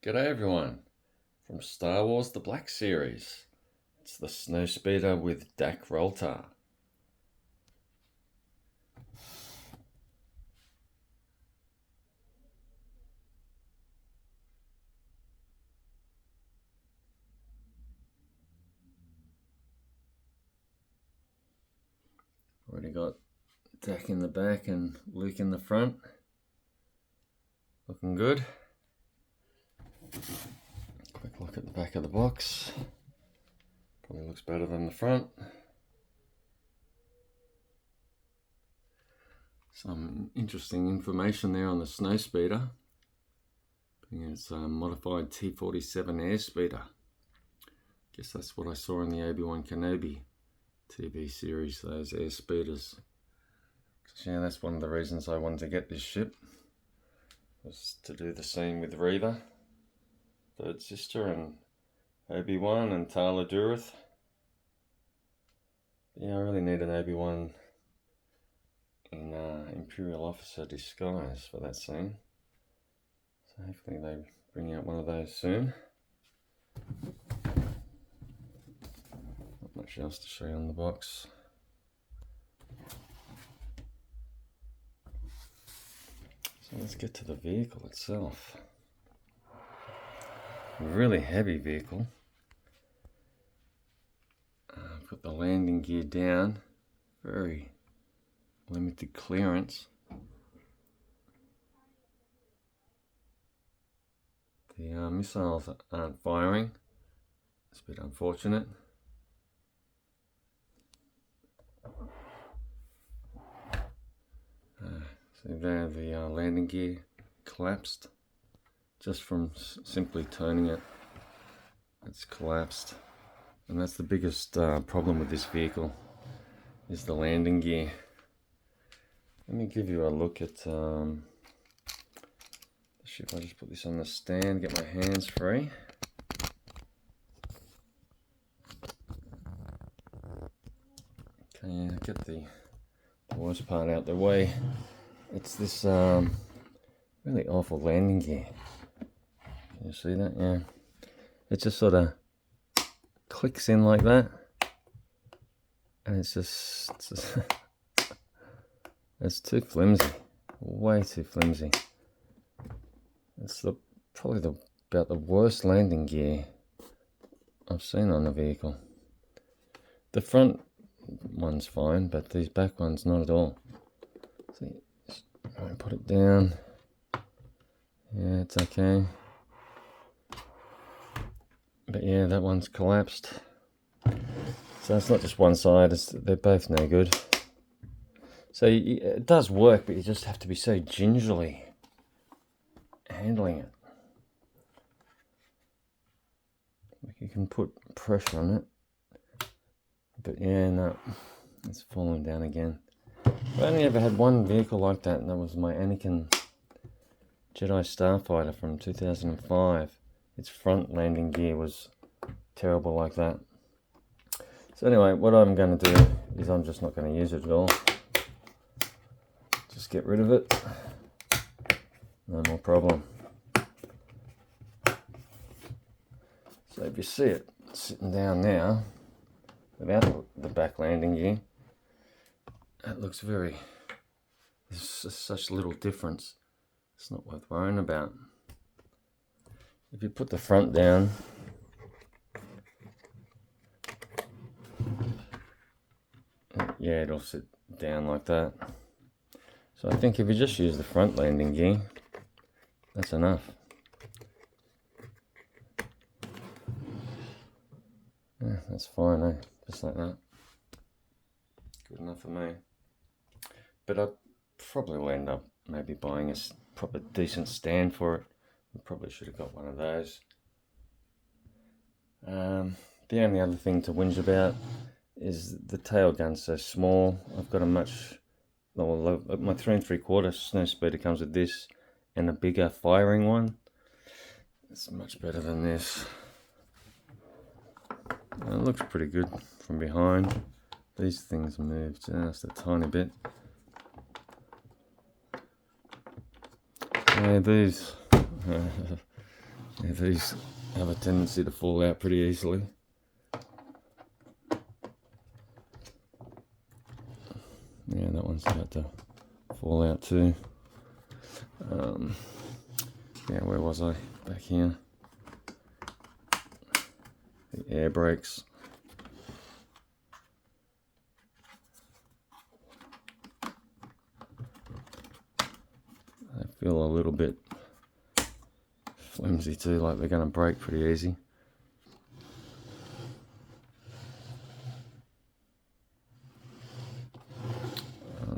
G'day everyone, from Star Wars The Black Series. It's the Snowspeeder with Dak Ralter. Already got Dak in the back and Luke in the front. Looking good. Quick look at the back of the box. Probably looks better than the front. Some interesting information there on the Snowspeeder. It's a modified T-47 airspeeder. Guess that's what I saw in the Obi-Wan Kenobi TV series, those airspeeders. Yeah, that's one of the reasons I wanted to get this ship, was to do the scene with Reva, third sister, and Obi-Wan and Tala Durith. Yeah, I really need an Obi-Wan in Imperial Officer disguise for that scene. So hopefully they bring out one of those soon. Not much else to show you on the box. So let's get to the vehicle itself. A really heavy vehicle. I've got the landing gear down, very limited clearance. The missiles aren't firing. It's a bit unfortunate. See there, the landing gear collapsed just from simply turning it. It's collapsed, and that's the biggest problem with this vehicle, is the landing gear. Let me give you a look at the ship. I'll just put this on the stand, get my hands free. Okay, get the worst part out the way. It's this really awful landing gear. Can you see that? Yeah. It just sort of clicks in like that. And it's just it's too flimsy. Way too flimsy. It's probably about the worst landing gear I've seen on a vehicle. The front one's fine, but these back ones not at all. See, put it down. Yeah, it's okay. But yeah, that one's collapsed. So it's not just one side, they're both no good. So it does work, but you just have to be so gingerly handling it. Like, you can put pressure on it. But yeah, no, it's falling down again. I only ever had one vehicle like that, and that was my Anakin Jedi Starfighter from 2005. Its front landing gear was terrible like that. So anyway, what I'm going to do is I'm just not going to use it at all. Just get rid of it. No more problem. So if you see it sitting down now, without the back landing gear, that looks there's such little difference. It's not worth worrying about. If you put the front down, yeah, it'll sit down like that. So I think if you just use the front landing gear, that's enough. Yeah, that's fine, eh? Just like that. Good enough for me. But I probably will end up maybe buying a proper decent stand for it. I probably should have got one of those. The only other thing to whinge about is the tail gun's so small. I've got my 3 3/4 Snowspeeder comes with this and a bigger firing one. It's much better than this. It looks pretty good from behind. These things move just a tiny bit. Yeah, these Yeah, these have a tendency to fall out pretty easily. Yeah, that one's about to fall out too. Yeah, where was I? Back here. The air brakes. They feel a little bit flimsy too, like they're going to break pretty easy.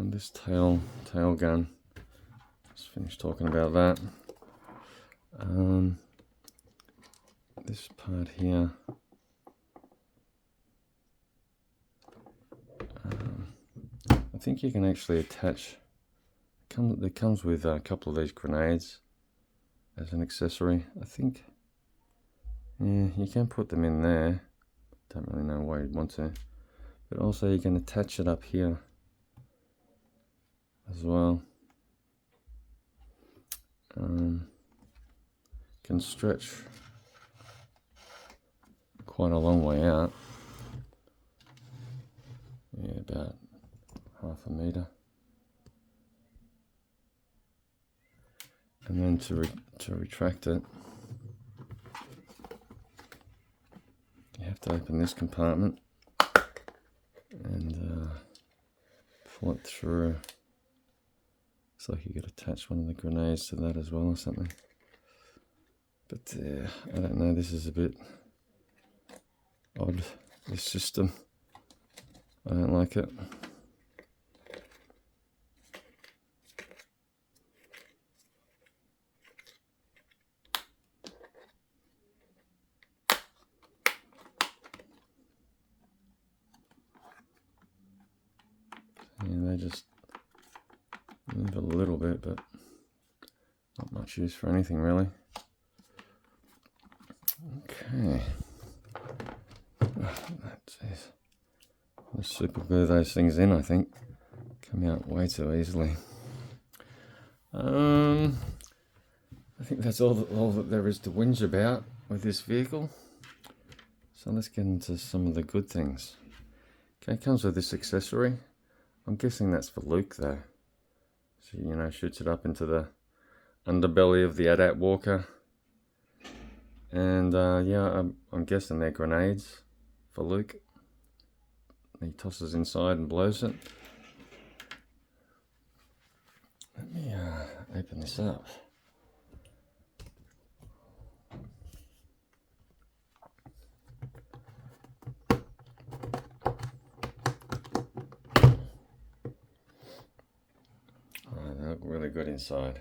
This tail gun. Just finished talking about that. This part here. I think you can actually attach. It comes with a couple of these grenades as an accessory. I think. Yeah, you can put them in there. Don't really know why you'd want to, but also you can attach it up here as well. Can stretch quite a long way out. Yeah, about half a meter. And then to retract it, you have to open this compartment and pull it through. Looks like you could attach one of the grenades to that as well or something. But I don't know, this is a bit odd, this system. I don't like it. Yeah, they just move a little bit, but not much use for anything really. Okay. Let's super glue those things in, I think. Come out way too easily. I think that's all that there is to whinge about with this vehicle. So let's get into some of the good things. Okay, it comes with this accessory. I'm guessing that's for Luke though. So, you know, shoots it up into the underbelly of the AT-AT walker. And yeah, I'm guessing they're grenades for Luke. He tosses inside and blows it. Let me open this up. Oh, they look really good inside.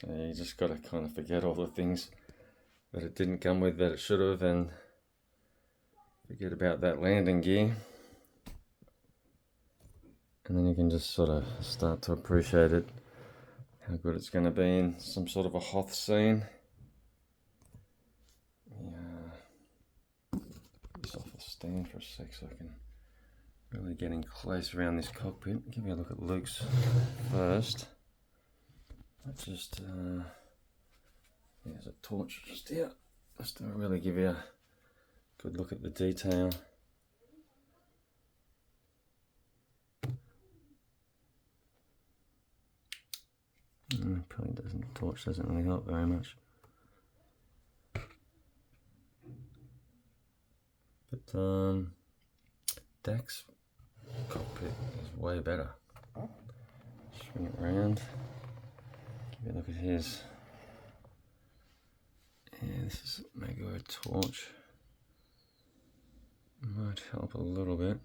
So you just got to kind of forget all the things that it didn't come with that it should have, and forget about that landing gear. And then you can just sort of start to appreciate it, how good it's going to be in some sort of a Hoth scene. Yeah, put this off the stand for a sec so I can really get in close around this cockpit. Give me a look at Luke's first. Let's just, there's a torch just here, just to really give you a good look at the detail. Probably doesn't, the torch doesn't really help very much. But Dak's cockpit is way better. Swing it around. Give you a look at his. Yeah, this is maybe a torch. Might help a little bit.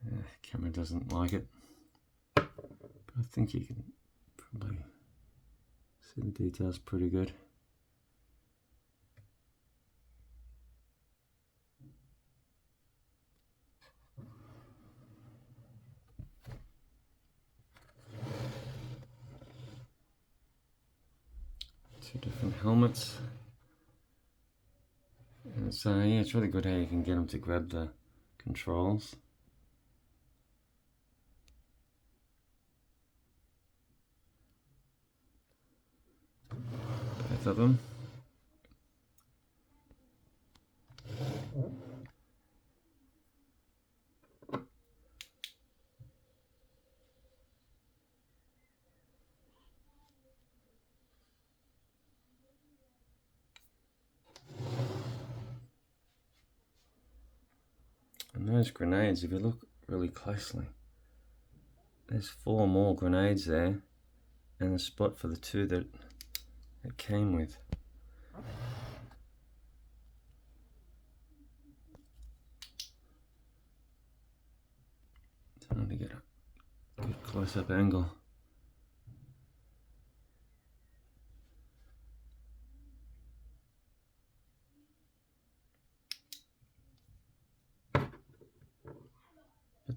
Yeah, camera doesn't like it, but I think you can probably see the details pretty good. Two different helmets, and it's yeah, it's really good how you can get them to grab the controls. Both of them. And those grenades, if you look really closely, there's 4 more grenades there, and a spot for the 2 that it came with. Trying to get a good close-up angle.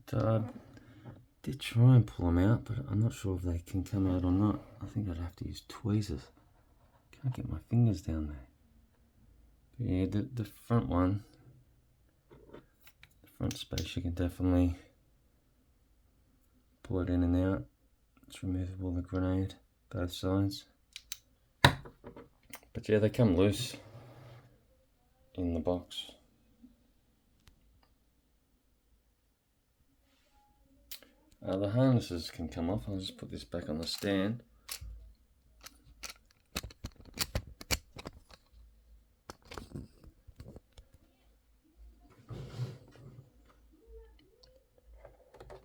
But I did try and pull them out, but I'm not sure if they can come out or not. I think I'd have to use tweezers. Can't get my fingers down there. But yeah, the front one, the front space, you can definitely pull it in and out. It's removable, the grenade, both sides. But yeah, they come loose in the box. The harnesses can come off. I'll just put this back on the stand.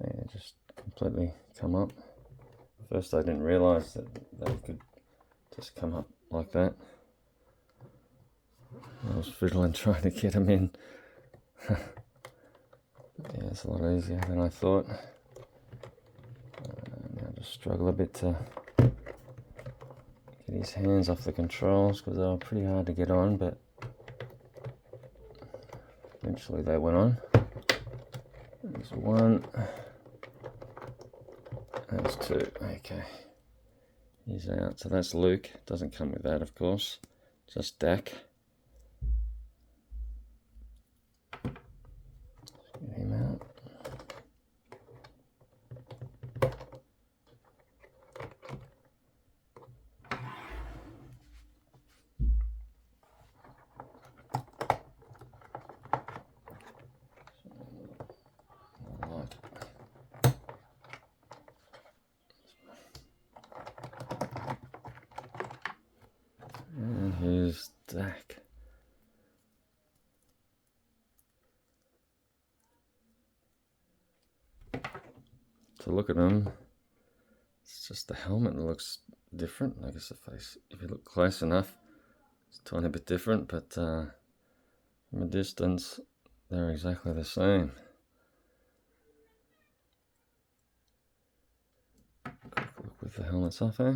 Yeah, just completely come up. First I didn't realise that they could just come up like that. I was fiddling trying to get them in. Yeah, it's a lot easier than I thought. Now just struggle a bit to get his hands off the controls because they were pretty hard to get on, but eventually they went on. There's 1. There's 2. Okay. He's out. So that's Luke. Doesn't come with that, of course. Just Dak. Get him out. And here's Dak. To look at him, it's just the helmet that looks different. I guess the face, if you look close enough, it's a tiny bit different, but from a distance, they're exactly the same. Quick look with the helmets off, eh?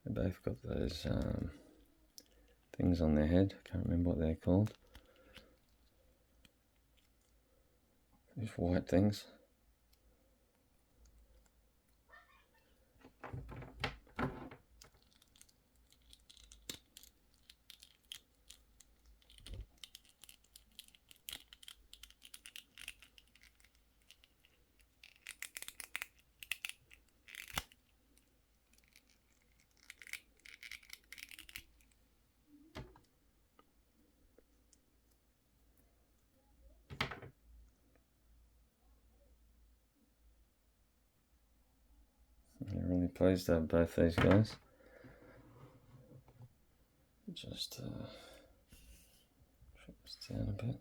They both got those things on their head. Can't remember what they're called. These white things. I'm really pleased to have both these guys. Just drop this down a bit.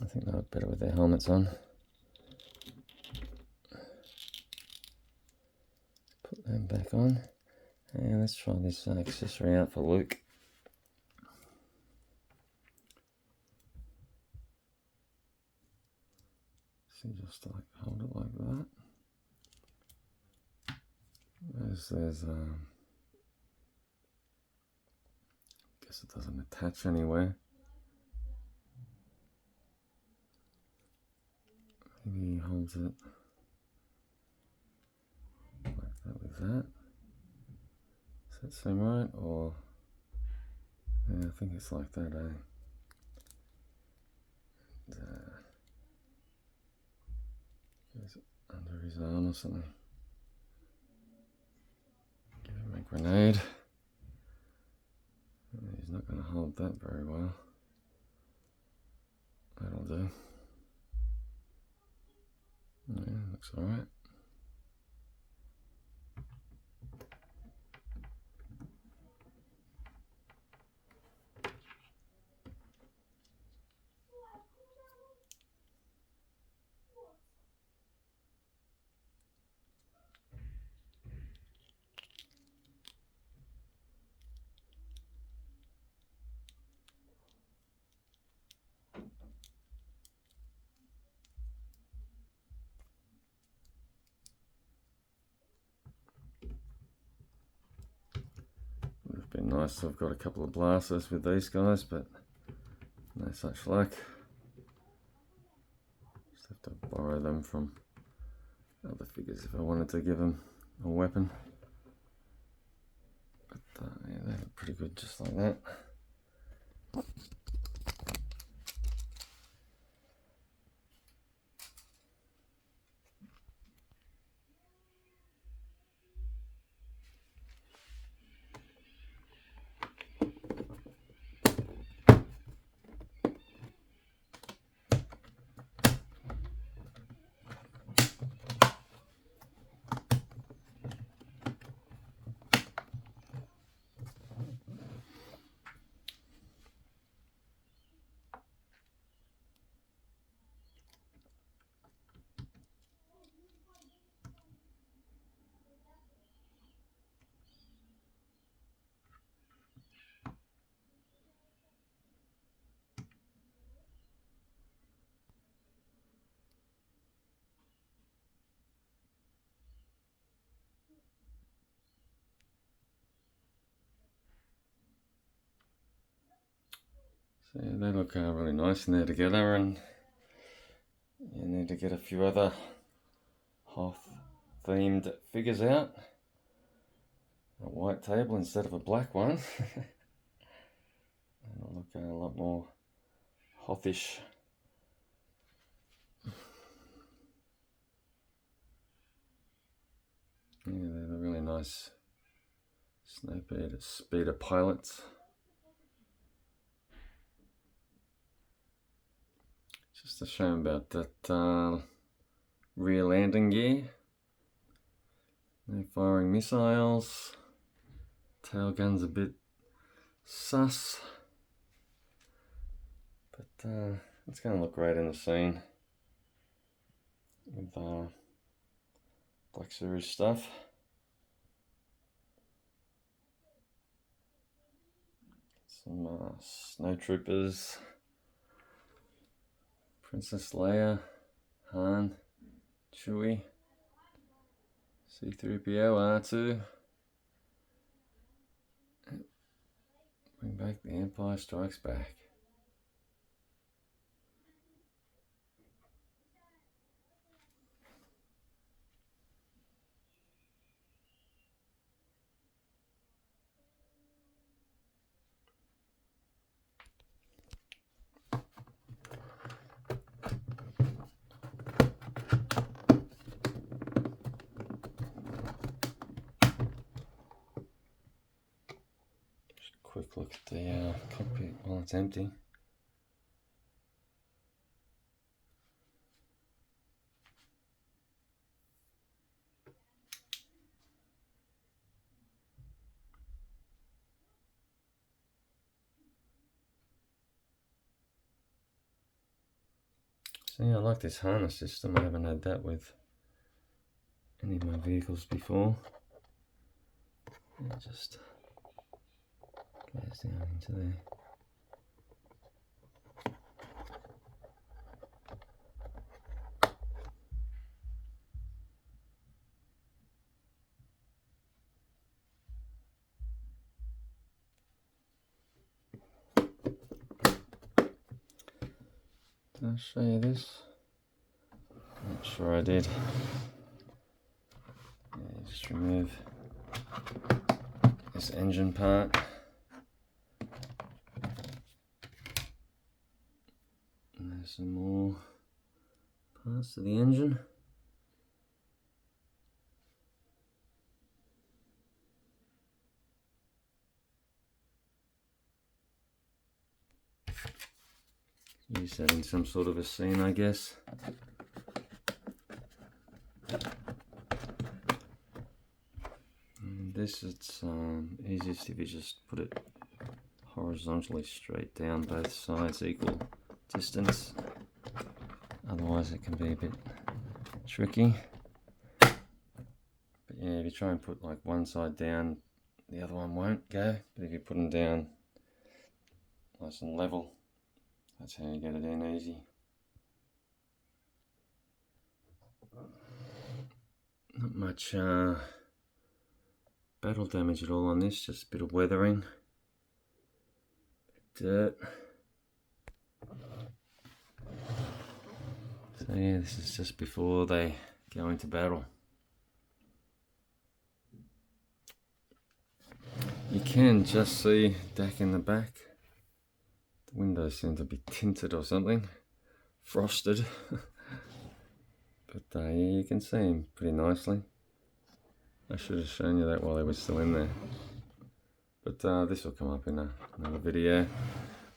I think they look better with their helmets on. Put them back on. And let's try this accessory out for Luke. So just like hold it like that. There's guess it doesn't attach anywhere. Maybe he holds it like that with that. Does that seem right? Or yeah, I think it's like that, eh? Goes under his arm or something. Give him a grenade. He's not going to hold that very well. That'll do. Yeah, looks alright. Would have been nice to have got a couple of blasters with these guys, but no such luck. Just have to borrow them from other figures if I wanted to give them a weapon. But yeah, they look pretty good just like that. So yeah, they look really nice in there together, and you need to get a few other Hoth themed figures out. A white table instead of a black one. And it'll look a lot more Hothish. Yeah, they're the really nice Snowspeeder pilots. Just a shame about that rear landing gear. No firing missiles. Tail gun's a bit sus. But it's going to look great in the scene with Black Series stuff. Some snow troopers. Princess Leia, Han, Chewie, C-3PO, R2. Bring back the Empire Strikes Back. Quick look at the cockpit while it's empty. So yeah, I like this harness system. I haven't had that with any of my vehicles before. It just goes down into there. Did I show you this? Not sure I did. Yeah, just remove this Nice engine part. And there's some more parts to the engine. Use that in some sort of a scene, I guess. And this, it's easiest if you just put it horizontally straight down, both sides equal distance. Otherwise it can be a bit tricky. But yeah, if you try and put like one side down, the other one won't go. But if you put them down nice and level, that's how you get it in easy. Not much battle damage at all on this, just a bit of weathering, dirt. So yeah, this is just before they go into battle. You can just see Dak in the back. The windows seem to be tinted or something, frosted. But yeah, you can see him pretty nicely. I should have shown you that while he was still in there. But this will come up in another video.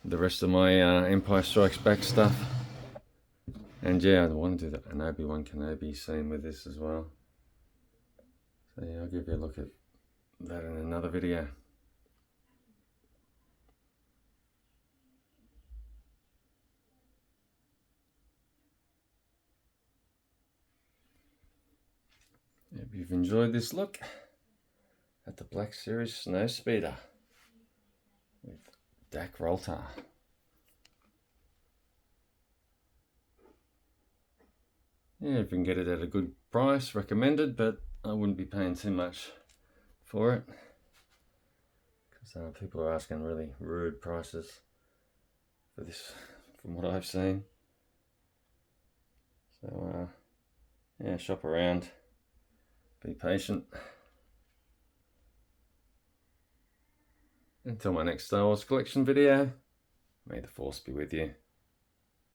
The rest of my Empire Strikes Back stuff. And yeah, I want to do an Obi-Wan Kenobi scene with this as well. So yeah, I'll give you a look at that in another video. If you've enjoyed this look at the Black Series Snowspeeder with Dak Ralter. Yeah, if you can get it at a good price, recommended, but I wouldn't be paying too much for it. Because people are asking really rude prices for this, from what I've seen. So, yeah, shop around. Be patient. Until my next Star Wars collection video, may the Force be with you.